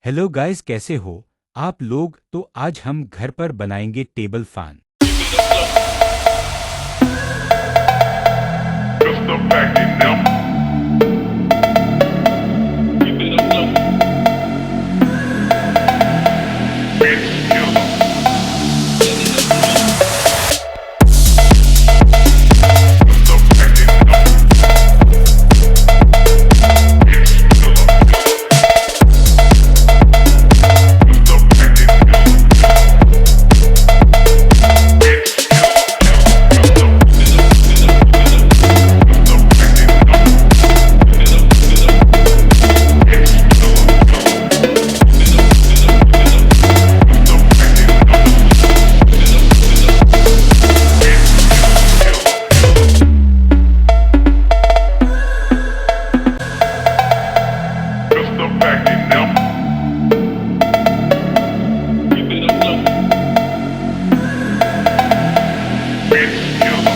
Hello guys, कैसे हो आप लोग। तो आज हम घर पर बनाएंगे table fan. Just the fact it them. Keep it afloat. Bitch killer. Just the fact it them. Bitch killer. Just the fact it them. Bitch killer. Just the fact it them. Keep it afloat. Bitch killer.